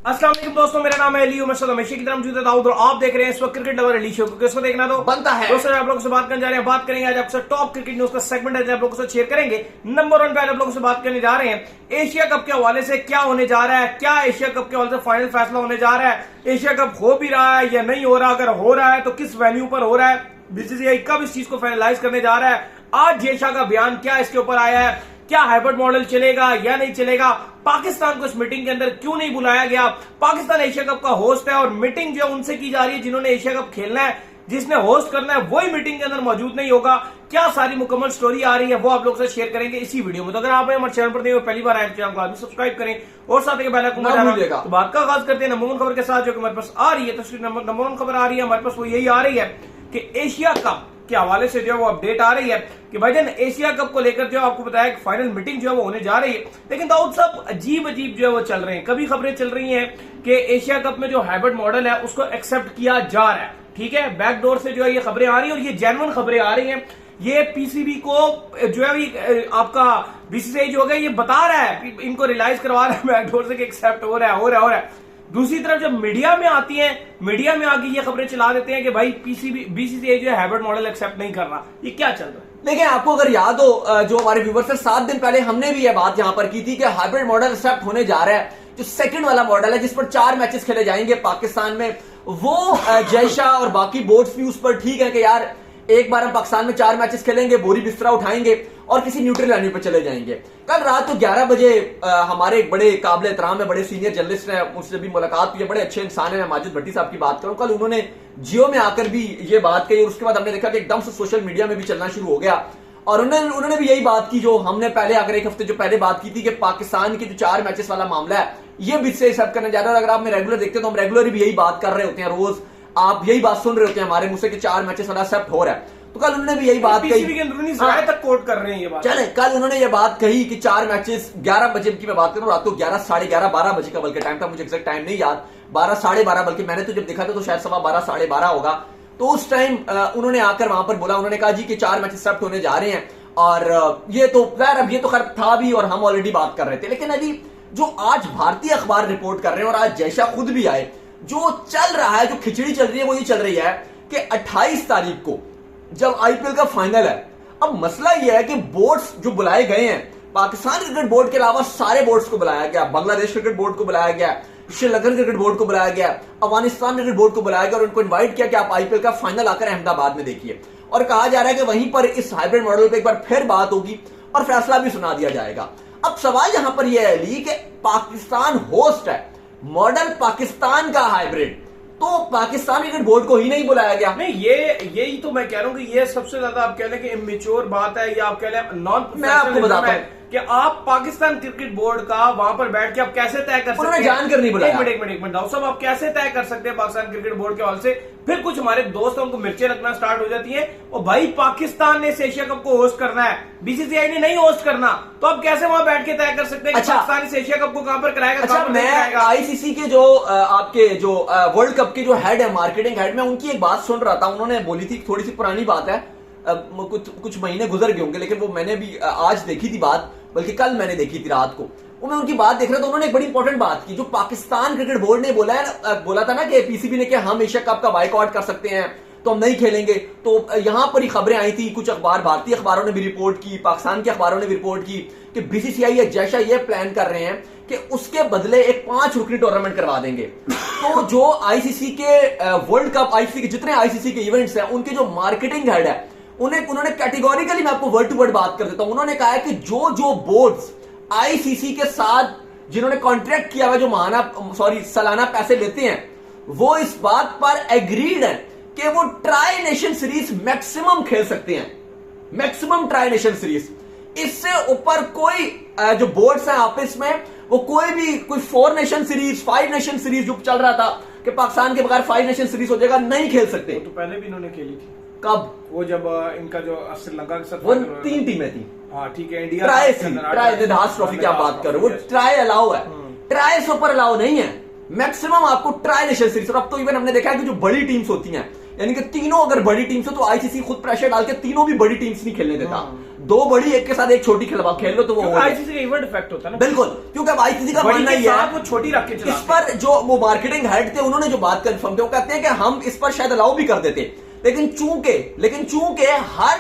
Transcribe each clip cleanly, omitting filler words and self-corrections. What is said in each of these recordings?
अस्सलाम वालेकुम दोस्तों, मेरा नाम है अली। मैं सद हमेशा की तरह मौजूद है दाऊद और आप देख रहे हैं इस वक्त क्रिकेट लवर अली शो को। किसको देखना तो बनता है दोस्तों, आप लोगों से बात करने जा रहे हैं। बात करेंगे आज आपसे टॉप क्रिकेट न्यूज का सेगमेंट है, आप लोगों से शेयर करेंगे। नंबर 1 पे आप लोगों से बात करने जा रहे हैं एशिया कप के हवाले से क्या होने जा रहा है, क्या एशिया कप के हवाले से फाइनल फैसला होने जा रहा है, एशिया कप हो भी रहा है या नहीं हो रहा, अगर हो रहा है तो किस वेन्यू पर हो रहा है, बीसीसीआई कब इस चीज को फाइनलाइज करने जा रहा है, आज जेशा का बयान क्या इसके ऊपर आया है, क्या हाइब्रिड मॉडल चलेगा या नहीं चलेगा, पाकिस्तान को इस मीटिंग के अंदर क्यों नहीं बुलाया गया, पाकिस्तान एशिया कप का होस्ट है और मीटिंग जो है उनसे की जा रही है जिन्होंने एशिया कप खेलना है, जिसने होस्ट करना है वही मीटिंग के अंदर मौजूद नहीं होगा। क्या सारी मुकम्मल स्टोरी आ रही है वो आप लोग से शेयर करेंगे इसी वीडियो में। तो अगर आप हमारे चैनल पर नहीं हो, पहली बार आए चैनल को आप भी सब्सक्राइब करें और साथ ही बेल आइकन दबाना। तो बात का आगाज करते हैं नंबर 1 खबर के साथ जो कि हमारे पास आ रही है। तो नंबर 1 खबर आ रही है हमारे पास, वो यही आ रही है कि एशिया कप के हवाले से जो है वो अपडेट आ रही है कि भाईजान एशिया कप को लेकर जो आपको बताया कि फाइनल मीटिंग जो है वो होने जा रही है। लेकिन दाऊद साहब अजीब अजीब जो है वो चल रहे हैं। कभी खबरें चल रही हैं कि एशिया कप में जो हाइब्रिड मॉडल है उसको एक्सेप्ट किया जा रहा है, ठीक है, बैकडोर से जो है ये खबरें आ रही है और ये जेन्युइन खबरें आ रही हैं। ये पीसीबी को जो है आपका बीसीसीआई जो है ये बता रहा है, इनको रियलाइज करवा रहा है बैकडोर से कि एक्सेप्ट हो रहा है। दूसरी तरफ जब मीडिया में आती है, मीडिया में आके ये खबरें चला देते हैं कि भाई बीसीसीआई जो है हाइब्रिड मॉडल एक्सेप्ट नहीं कर रहा। ये क्या चल रहा है? देखिए, आपको अगर याद हो, जो हमारे व्यूवर्स से 7 दिन पहले हमने भी ये बात यहां पर की थी कि हाइब्रिड मॉडल एक्सेप्ट होने जा रहा है। जो सेकंड वाला मॉडल है जिस पर 4 मैचेस खेले जाएंगे पाकिस्तान में, वो जयशा और बाकी बोर्ड्स भी उस पर ठीक है कि यार एक बार हम पाकिस्तान में 4 मैचेस खेलेंगे, बोरी बिस्तरा उठाएंगे और किसी न्यूट्रल वेन्यू पर चले जाएंगे। कल रात को 11 बजे हमारे एक बड़े काबिल एहतराम है, बड़े सीनियर जर्नलिस्ट हैं, उनसे भी मुलाकात हुई है, बड़े अच्छे इंसान है, माजिद भट्टी साहब की बात करूं। कल उन्होंने जियो में आकर भी ये बात कही और उसके बाद हमने देखा कि एकदम से सोशल मीडिया में भी चलना शुरू हो गया और उन्होंने भी यही बात की जो हमने पहले अगर एक हफ्ते जो पहले बात की थी कि पाकिस्तान के जो 4 मैचेस वाला मामला है ये भी से सब करने जा रहा है। और अगर आप में रेगुलर देखते तो हम रेगुलर भी यही बात कर रहे होते हैं, रोज आप यही बात सुन रहे होते हैं हमारे मुंह से कि 4 मैचेस वाला एक्सेप्ट हो रहा है। तो कल उन्होंने भी यही बात कही, तक कोट कर रहे हैं ये बात। चले, कल उन्होंने ये बात कही कि 4 मैचेस 11 बजे की मैं बात करूं, रात को 11, साढ़े 11, 12 बजे का बल्कि टाइम था, मुझे एग्जैक्ट टाइम नहीं याद, 12, साढ़े 12, बल्कि मैंने तो जब देखा था तो शायद 12:15, साढ़े 12 होगा। तो उस टाइम उन्होंने आकर वहां पर बोला, उन्होंने कहा जी कि 4 मैचेस एक्सेप्ट होने जा रहे हैं और ये तो अब ये तो खैर था भी और हम ऑलरेडी बात कर रहे थे। लेकिन अभी जो आज भारतीय अखबार रिपोर्ट कर रहे हैं और आज जयशा खुद भी आए, जो चल रहा है, जो खिचड़ी चल रही है वो ये चल रही है कि 28 तारीख को जब आईपीएल का फाइनल है, अब मसला यह है कि बोर्ड्स जो बुलाए गए हैं, पाकिस्तान क्रिकेट बोर्ड के अलावा सारे बोर्ड्स को बुलाया गया, बांग्लादेश क्रिकेट बोर्ड को बुलाया गया, श्रीलंकन क्रिकेट बोर्ड को बुलाया गया, अफगानिस्तान क्रिकेट बोर्ड को बुलाया गया और उनको इन्वाइट किया कि आप आईपीएल का फाइनल आकर अहमदाबाद में देखिए। और कहा जा रहा है कि वहीं पर इस हाइब्रिड मॉडल पर एक बार फिर बात होगी और फैसला भी सुना दिया जाएगा। अब सवाल यहां पर यह है अली कि पाकिस्तान होस्ट है, मॉडल पाकिस्तान का हाइब्रिड, तो पाकिस्तान क्रिकेट बोर्ड को ही नहीं बुलाया गया। नहीं, यही तो मैं कह रहा हूं कि ये सबसे ज्यादा आप कह लें कि इमेच्योर बात है या आप कह लें नॉन प्रोफेशनल। मैं आपको बताता हूं कि आप पाकिस्तान क्रिकेट बोर्ड का वहां पर बैठ के आप कैसे तय कर सकते हैं, जानकर नहीं बुलाया। एक मिनट दाऊद साहब, आप कैसे तय कर सकते हैं पाकिस्तान क्रिकेट बोर्ड के हवाले से? फिर कुछ हमारे दोस्त उनको मिर्चें लगना स्टार्ट हो जाती है और भाई पाकिस्तान ने एशिया कप को होस्ट करना है, बीसीसीआई ने नहीं होस्ट करना, तो आप कैसे वहां बैठ के तय कर सकते हैं कि पाकिस्तान इस एशिया कप को कहां पर कराएगा? अच्छा, मैं आईसीसी के जो आपके जो वर्ल्ड कप के जो हेड है, मार्केटिंग हेड, मैं उनकी एक बात सुन रहा था, उन्होंने बोली थी, थोड़ी सी पुरानी बात है, कुछ महीने गुजर गए होंगे, लेकिन वो मैंने भी आज देखी थी बात, बल्कि कल मैंने देखी थी रात को, वो मैं उनकी बात देख रहा था। उन्होंने एक बड़ी इंपॉर्टेंट बात की, जो पाकिस्तान क्रिकेट बोर्ड ने बोला था ना कि पीसीबी ने कि हम एशिया कप का बाइकआउट कर सकते हैं तो हम नहीं खेलेंगे। तो यहां पर ही खबरें आई थी, कुछ अखबार, भारतीय अखबारों ने भी रिपोर्ट की, पाकिस्तान के अखबारों ने भी रिपोर्ट की कि बीसीसीआई या जयशा ये प्लान कर रहे हैं कि उसके बदले एक 5 रुकनी टूर्नामेंट करवा देंगे। तो जो आईसीसी के वर्ल्ड कप, आईसीसी के जितने आईसीसी के इवेंट्स हैं, उनके जो मार्केटिंग हेड है उन्होंने कैटेगोरिकली, मैं आपको वर्ड टू वर्ड बात कर देता हूं, उन्होंने कहा है कि जो बोर्ड्स आईसीसी के साथ जिन्होंने कॉन्ट्रैक्ट किया हुआ, जो सालाना पैसे लेते हैं, वो इस बात पर एग्रीड है कि वो ट्राई नेशन सीरीज मैक्सिमम खेल सकते हैं, मैक्सिमम ट्राई नेशन सीरीज। इससे ऊपर कोई जो बोर्ड्स हैं आपस में, वो कोई 4 नेशन सीरीज, 5 नेशन सीरीज जो चल रहा था कि पाकिस्तान के बगैर 5 नेशन सीरीज हो जाएगा, नहीं खेल सकते। तो पहले भी इन्होंने खेली थी। कब? वो जब इनका जो श्रीलंका के साथ वो 3 टीमें थी। हाँ ठीक है, इंडिया ट्राई निधास ट्रॉफी की आप बात कर रहे हो, वो ट्राई अलाउ है, ट्राई से ऊपर अलाउ नहीं है, मैक्सिमम आपको ट्राई नेशन सीरीज। और अब तो इवन हमने देखा है कि जो बड़ी टीम्स होती हैं, यानी कि तीनों अगर बड़ी टीम से, तो आईसीसी खुद प्रेशर डाल के तीनों भी बड़ी टीम्स नहीं खेलने देता। दो बड़ी एक के साथ एक छोटी खेल लो तो वो आईसीसी का इवेंट इफेक्ट होता है ना। बिल्कुल, क्योंकि अब आईसीसी का मानना ही है वो छोटी रख के इस पर जो वो मार्केटिंग हेड थे उन्होंने जो बात कंफर्म की, वो कहते हैं कि हम इस पर शायद अलाउ भी कर देते, लेकिन चूंकि हर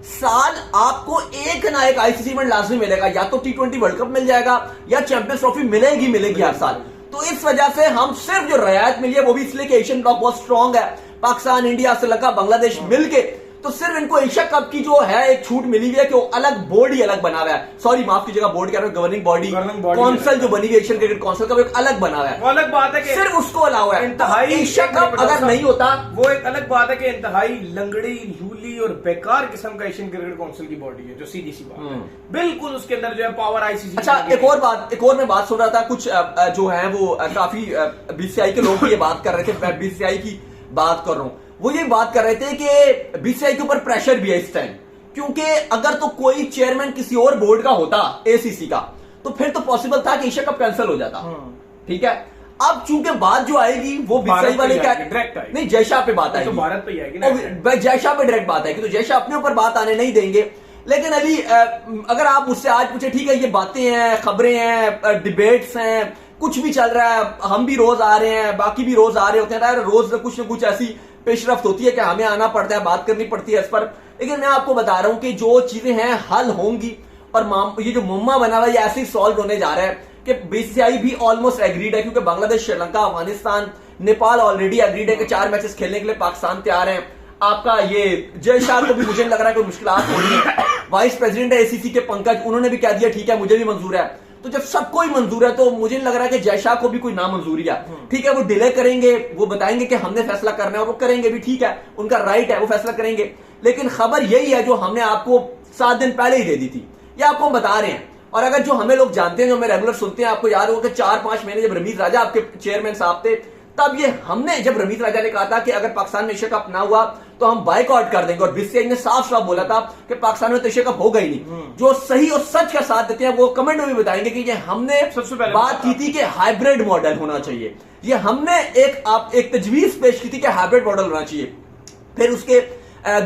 साल आपको एक ना एक आईसीसी इवेंट लाजमी मिलेगा, या तो T20 वर्ल्ड कप मिल जाएगा या चैंपियंस ट्रॉफी मिलेगी हर साल। तो इस वजह से हम सिर्फ जो रियायत मिली है वो भी इसलिए कि एशियन ब्लॉक बहुत स्ट्रांग है, पाकिस्तान, इंडिया, श्रीलंका, बांग्लादेश मिलके, तो सिर्फ इनको एशिया कप की जो है एक छूट मिली हुई है कि वो अलग बोर्ड ही अलग बना हुआ है, सॉरी माफ कीजिएगा, बोर्ड कह रहा हूं, गवर्निंग बॉडी काउंसिल जो बनी हुई एशियन क्रिकेट काउंसिल का, वो एक अलग बना हुआ है। वो अलग बात है कि सिर्फ उसको अलाउ है। इंतहाई एशिया कप अगर नहीं होता, वो एक अलग बात है कि इंतहाई लंगड़ी, लूली और बेकार किस्म का एशियन क्रिकेट काउंसिल की बॉडी है, जो सीधी सी बात है, बिल्कुल उसके अंदर जो है पावर आईसीसी। अच्छा, एक और मैं बात सुन रहा था, कुछ जो है वो काफी बीसीसीआई के लोग ये बात कर रहे थे, मैं बीसीसीआई की बात कर रहा हूं, वो ये बात कर रहे थे कि बीसीसीआई के ऊपर प्रेशर भी है इस टाइम, क्योंकि अगर तो कोई चेयरमैन किसी और बोर्ड का होता, एसीसी का, तो फिर तो पॉसिबल था कि एशिया कप कैंसिल हो जाता। ठीक है, अब चूंकि बात जो आएगी वो बीसीसीआई वाले क्या, नहीं जयशाह पे बात आएगी, तो भारत पे आएगी ना, जयशाह पे डायरेक्ट बात आएगी, तो जयशाह अपने ऊपर बात आने नहीं देंगे। लेकिन अभी अगर आप मुझसे आज पूछे, ठीक है ये बातें हैं, खबरें हैं, डिबेट्स हैं, कुछ भी चल रहा है, हम भी रोज आ रहे हैं, बाकी भी रोज आ रहे होते हैं, रोज कुछ ना कुछ ऐसी पेशरफ्त होती है कि हमें आना पड़ता है, बात करनी पड़ती है इस पर। लेकिन मैं आपको बता रहा हूं कि जो चीजें हैं हल होंगी, और ये जो मुम्मा बना हुआ है ये ऐसे ही सॉल्व होने जा रहा है कि बीसीसीआई भी ऑलमोस्ट एग्रीड है, क्योंकि बांग्लादेश, श्रीलंका, अफगानिस्तान, नेपाल ऑलरेडी एग्रीड है कि 4 मैचेस खेलने के लिए पाकिस्तान तैयार है। आपका ये जयशाह को भी मुझे लग रहा है कोई मुश्किलात होनी है, वाइस प्रेसिडेंट है एसीसी के पंकज, उन्होंने भी कह दिया ठीक है मुझे भी मंजूर है। तो जब सबको ही मंजूर है तो मुझे नहीं लग रहा है कि जयशाह को भी कोई नामंजूरी है। ठीक है, वो डिले करेंगे, वो बताएंगे कि हमने फैसला करना है और वो करेंगे भी, ठीक है, उनका राइट है, वो फैसला करेंगे। लेकिन खबर यही है जो हमने आपको 7 दिन पहले ही दे दी थी, ये आपको हम बता रहे हैं। और अगर जो हमें लोग जानते हैं, जो हमें रेगुलर सुनते हैं, आपको याद होगा कि 4-5 महीने जब रमीज राजा आपके चेयरमैन साहब थे, तब ये हमने, जब रमीज राजा ने कहा था कि अगर पाकिस्तान में एशिया कप ना हुआ तो हम बाइकआउट कर देंगे, और बीसीसीआई ने साफ साफ बोला था कि पाकिस्तान में तो एशिया कप होगा ही नहीं। जो सही और सच का साथ देते हैं वो कमेंट में भी बताएंगे कि ये हमने सबसे पहले बात की थी कि हाइब्रिड मॉडल होना चाहिए, ये हमने एक तजवीज पेश की थी कि हाइब्रिड मॉडल होना चाहिए। फिर उसके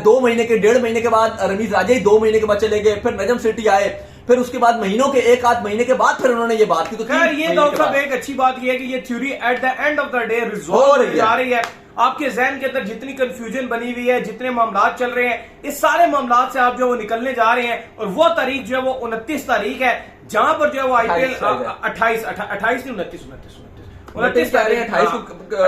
2 महीने के 1.5 महीने के बाद रमीज राजा ही 2 महीने के बाद चले गए, फिर नजम सेठी आए, फिर उसके बाद महीनों के 1-8 महीने के बाद फिर उन्होंने ये बात की। तो ये डॉक्टर एक अच्छी बात ये है कि ये theory at the end of the day resolve जा रही है। आपके जहन के अंदर जितनी कंफ्यूजन बनी हुई है, जितने मामलात चल रहे हैं, इस सारे मामलात से आप जो वो निकलने जा रहे हैं। और वो तारीख जो है वो 29 तारीख है, जहां पर जो है वो आईपीएल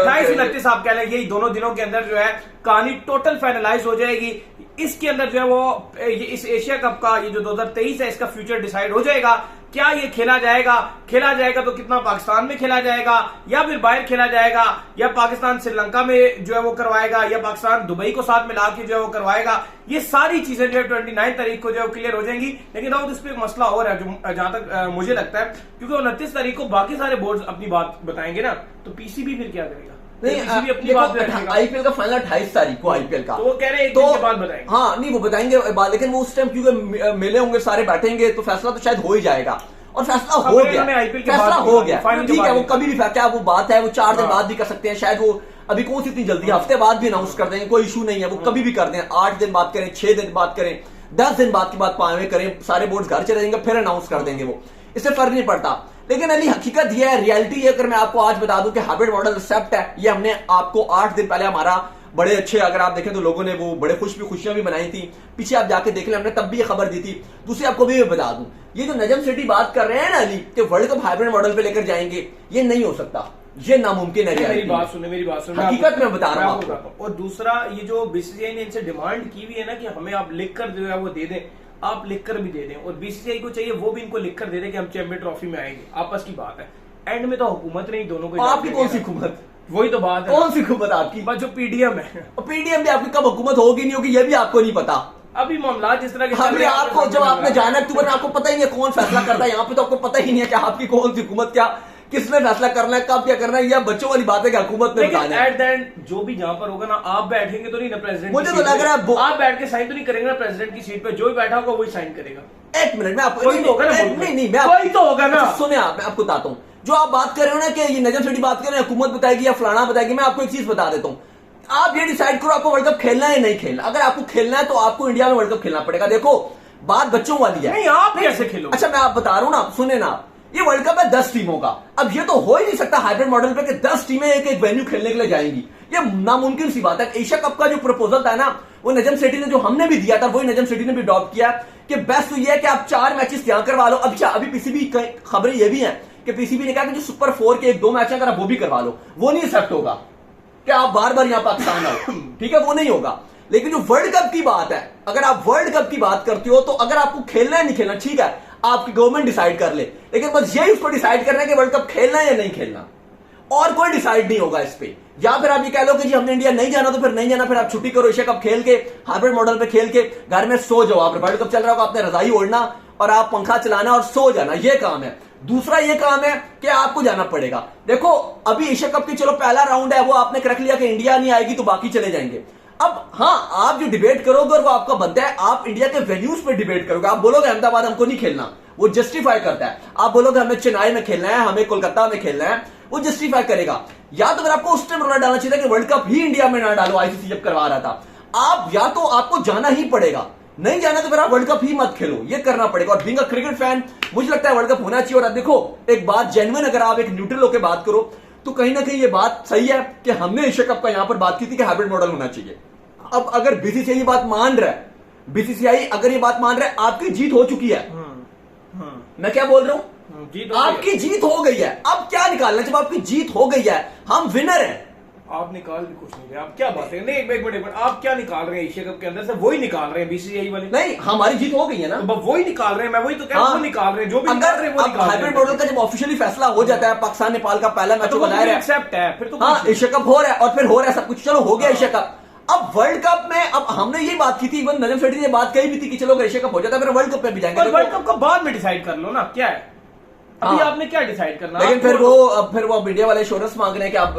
28-29 आप कह लें, यही दोनों दिनों के अंदर जो है कहानी टोटल फाइनलाइज हो जाएगी। इसके अंदर जो है वो इस एशिया कप का ये जो 2023 है इसका फ्यूचर डिसाइड हो जाएगा। क्या ये खेला जाएगा तो कितना पाकिस्तान में खेला जाएगा, या फिर बाहर खेला जाएगा, या पाकिस्तान श्रीलंका में जो है वो करवाएगा, या पाकिस्तान दुबई को साथ मिला के जो है वो करवाएगा। ये सारी चीजें जो है 29 तारीख को जो है क्लियर हो जाएंगी। लेकिन दाऊद, इस पर एक मसला और है जो जहां तक मुझे लगता है, क्योंकि 29 तारीख को बाकी सारे बोर्ड अपनी बात बताएंगे ना, तो पीसीबी फिर क्या करेगा? नहीं, अपनी बात आईपीएल का फाइनल 28 तारीख को आईपीएल का, तो वो कह रहे हैं तो बात बताएंगे। हाँ, नहीं वो बताएंगे बात, लेकिन वो उस टाइम क्योंकि मिले होंगे सारे, बैठेंगे, तो फैसला तो शायद हो ही जाएगा। और फैसला हो गया, फैसला हो गया, ठीक है, वो कभी भी क्या वो बात है, वो 4 दिन बाद भी कर सकते हैं, शायद वो अभी कौन सी इतनी जल्दी, हफ्ते बाद भी अनाउंस कर देंगे, कोई इशू नहीं है, वो कभी भी कर दें, 8 दिन बात करें, 6 दिन बात करें, 10 दिन बाद की बात 5वें करें, सारे बोर्ड घर चले जाएंगे, फिर अनाउंस कर देंगे, वो इससे फर्क नहीं पड़ता। लेकिन अली हकीकत यह है, रियलिटी अगर मैं आपको आज बता दूं कि हाइब्रिड मॉडल एक्सेप्ट है, ये हमने आपको 8 दिन पहले हमारा बड़े अच्छे, अगर आप देखें तो लोगों ने वो बड़े खुशियां भी बनाई थी, पीछे आप जाके देख लें, हमने तब भी ये खबर दी थी। दूसरी आपको भी बता दूं, ये जो नजम सेठी बात कर रहे हैं ना अली कि वर्ल्ड कप हाइब्रिड मॉडल पे लेकर जाएंगे, ये नहीं हो सकता, ये नामुमकिन है। मेरी बात सुने, हकीकत में बता रहा हूं। और दूसरा, ये जो बीसीसीआई ने इनसे डिमांड की हुई है ना कि हमें आप लिख कर जो है वो दे दें, आप लिखकर भी दे दें, और बीसीसीआई को चाहिए वो भी इनको लिखकर दे दें कि हम चैंपियन ट्रॉफी में आएंगे। आपस की बात है, एंड में तो हुकूमत नहीं, दोनों को। आपकी कौन सी हुकूमत? वही तो बात है, कौन सी हुकूमत आपकी? बस जो पीडीएम है, पीडीएम भी आपकी कब हुकूमत होगी नहीं होगी ये भी आपको नहीं पता। अभी मामला जिस तरह के अभी आपको जब आपने जाना अक्टूबर में, आपको पता ही नहीं है कौन फैसला करता है, यहाँ पे तो आपको पता ही नहीं है कि आपकी कौन सी हुकूमत, क्या किसने फैसला करना है, कब क्या करना है, यह बच्चों वाली बात है कि हुकूमत ने बताना है। एट द एंड जो भी जहां पर होगा ना, आप बैठेंगे तो नहीं ना प्रेसिडेंट, मुझे तो लग रहा है आप बैठ के साइन तो नहीं करेंगे ना प्रेसिडेंट की सीट पे, जो भी बैठा होगा वही साइन करेगा। 1 मिनट में आपको वही तो होगा ना, वही तो होगा ना। सुने आप, मैं आपको बताता हूँ, जो आप बात कर रहे हो ना कि ये नजम सेठी बात कर रहे हैं, हुकूमत बताएगी या फलाना बताएगी, मैं आपको एक चीज बता देता हूँ, आप ये डिसाइड करो आपको वर्ल्ड कप खेलना है या नहीं खेलना। अगर आपको खेलना है तो आपको इंडिया में वर्ल्ड कप खेलना पड़ेगा। देखो बात बच्चों वाली है। नहीं, आप कैसे खेलो? अच्छा मैं आप बता रहा हूं ना, सुने ना, ये वर्ल्ड कप है 10 टीमों का। अब ये तो हो ही नहीं सकता हाइब्रिड मॉडल पे कि 10 टीमें एक एक वेन्यू खेलने के लिए जाएंगी, ये नामुमकिन सी बात है। एशिया कप का जो प्रपोजल था ना, वो नजम सेठी ने, जो हमने भी दिया था, वही नजम सेठी ने भी अडॉप्ट किया कि बेस्ट तो ये है कि आप 4 मैचेस यहां करवा लो। अभी पीसीबी खबरें ये भी हैं कि पीसीबी ने कहा कि जो सुपर 4 के 1-2 मैच अगर आप वो भी करवा लो, वो नहीं एक्सेप्ट होगा कि आप बार बार यहां पाकिस्तान आओ, ठीक है, वो नहीं होगा। लेकिन जो वर्ल्ड कप की बात है, अगर आप वर्ल्ड कप की बात करते हो तो अगर आपको खेलना है नहीं खेलना, ठीक है, आपकी गवर्नमेंट डिसाइड कर ले, लेकिन बस यही उसको डिसाइड करना है कि वर्ल्ड कप खेलना है या नहीं खेलना, और कोई डिसाइड नहीं होगा इस पे। या फिर आप ये कह लो कि जी हमने इंडिया नहीं जाना तो फिर नहीं जाना, फिर आप छुट्टी करो, एशिया कप खेल के हाइब्रिड मॉडल पे खेल के घर में सो जाओ। आप वर्ल्ड कप चल रहा होगा, आपने रजाई ओढ़ना और आप पंखा चलाना और सो जाना, ये काम है। दूसरा ये काम है कि आपको जाना पड़ेगा। देखो अभी एशिया कप की चलो पहला राउंड है, वो आपने रख लिया कि इंडिया नहीं आएगी तो बाकी चले जाएंगे। अब हाँ, आप जो डिबेट करोगे और वो आपका बनता है, आप इंडिया के वेन्यूज पे डिबेट करोगे। आप बोलोगे अहमदाबाद हमको नहीं खेलना, वो जस्टिफाई करता है। आप बोलोगे हमें चेन्नई में खेलना है, हमें कोलकाता में खेलना है, वो जस्टिफाई करेगा। या तो फिर आपको उस टाइम रोना डालना चाहिए था कि वर्ल्ड कप ही इंडिया में ना डालो, आईसीसी जब करवा रहा था। आप या तो आपको जाना ही पड़ेगा, नहीं जाना तो फिर आप वर्ल्ड कप ही मत खेलो, ये करना पड़ेगा। और बीइंग अ क्रिकेट फैन मुझे लगता है वर्ल्ड कप होना चाहिए। और अब देखो एक बात जेन्युइन, अगर आप एक न्यूट्रल होकर बात करो तो कहीं ना कहीं ये बात सही है कि हमने एशिया कप का यहां पर बात की थी कि हाइब्रिड मॉडल होना चाहिए। अब अगर बीसीसीआई ये बात मान रहा है, बीसीसीआई अगर ये बात मान रहा है, आपकी जीत हो चुकी है। मैं क्या बोल रहा हूं, आपकी जीत हो गई है, अब क्या निकालना? जब आपकी जीत हो गई है, हम विनर हैं। आप निकाल भी कुछ नहीं रहे, आप क्या बात है? नहीं, एक मिनट, आप क्या निकाल रहे हैं एशिया कप के अंदर से? वही निकाल रहे हैं बीसीसीआई वाले। नहीं, हमारी जीत हो गई है ना, तो वही निकाल रहे हैं, मैं वही तो कह रहा हूं, वो निकाल रहे हैं, जो भी निकाल रहे हैं वो निकाल रहे हैं। हाइब्रिड मॉडल का जब ऑफिशियली फैसला हो जाता है, पाकिस्तान नेपाल का पहला मैच बनाया है, एक्सेप्ट है, फिर तो हाँ एशिया कप हो रहा है और फिर हो रहा है सब कुछ, चलो हो गया एशिया कप। अब वर्ल्ड कप में, अब हमने ये बात की थी, इवन नजम सेठी ने बात कही भी थी कि चलो एशिया कप हो जाता है, फिर वर्ल्ड कप में भी जाएंगे। वर्ल्ड कप का बाद में डिसाइड कर लो ना, क्या है अभी हाँ। आपने क्या डिसाइड करना? लेकिन फिर वो मीडिया वाले एश्योरेंस मांग रहे हैं कि आप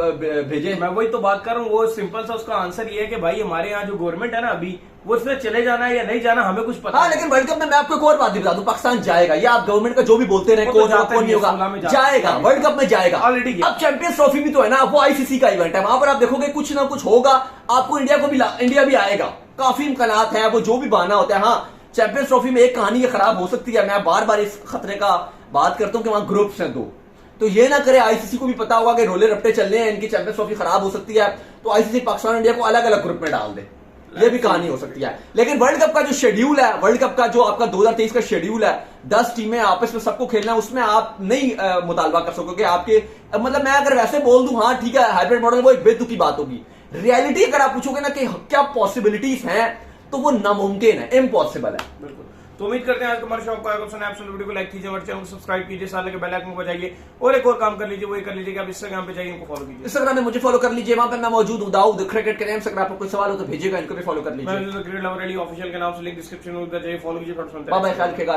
भेजें। मैं वही तो बात कर रहा हूँ, वो सिंपल सा उसका आंसर ये है कि भाई हमारे यहाँ जो गवर्नमेंट है ना अभी, वो इसमें चले जाना है या नहीं जाना हमें कुछ पता हाँ, नहीं। लेकिन वर्ल्ड कप में मैं आपको एक और बात भी बता दूं, पाकिस्तान जाएगा। ये आप गवर्नमेंट का जो भी बोलते रहे, कोच होगा कौन नहीं होगा, जाएगा, वर्ल्ड कप में जाएगा ऑलरेडी। अब चैंपियंस ट्रॉफी भी तो है ना, वो आईसीसी का इवेंट है, वहां पर आप देखोगे कुछ ना कुछ होगा, आपको इंडिया भी आएगा, काफी इम्कानात है, वो जो भी बहाना होता है। हाँ, चैंपियंस ट्रॉफी में एक कहानी खराब हो सकती है, मैं बार बार इस खतरे का बात करता हूं कि वहां ग्रुप्स हैं 2, तो ये ना करे, आईसीसी को भी पता होगा कि रोले रपटे चलने हैं, इनकी चैंपियंस ट्रॉफी खराब हो सकती है, तो आईसीसी पाकिस्तान इंडिया को अलग अलग ग्रुप में डाल दे, ये भी कहानी हो सकती है। लेकिन वर्ल्ड कप का जो शेड्यूल है, वर्ल्ड कप का जो आपका 2023 का शेड्यूल है, 10 टीमें आपस में सबको खेलना है, उसमें आप नहीं मुतालबा कर सकोगे आपके, मतलब मैं अगर वैसे बोल दूं, हाँ ठीक है हाइब्रिड मॉडल, वो एक बेतुकी बात होगी। रियलिटी अगर आप पूछोगे ना कि क्या पॉसिबिलिटीज हैं, तो वो नामुमकिन है, इम्पॉसिबल है। बिल्कुल। तो उम्मीद करते हैं आज हमारे शो को आपको पसंद आया, वीडियो को लाइक कीजिए और चैनल को सब्सक्राइब कीजिए, साथ के बेल आइकन को बजाइए, और एक और काम कर लीजिए, वो कर लीजिए कि आप इंस्टाग्राम पे जाइए, इनको फॉलो कीजिए। इंस्टाग्राम में मुझे फॉलो कर लीजिए, वहां पर मैं मौजूद हूं, दाऊद क्रिकेट के नाम से। अगर आपको कोई सवाल हो तो भेजिएगा, इनको भी फॉलो कर लीजिए। मैं क्रिकेट लवर अली ऑफिशियल के नाम से लिंक डिस्क्रिप्शन में जाइए, फॉलो कीजिए। बाय बाय, ख्याल रखिएगा।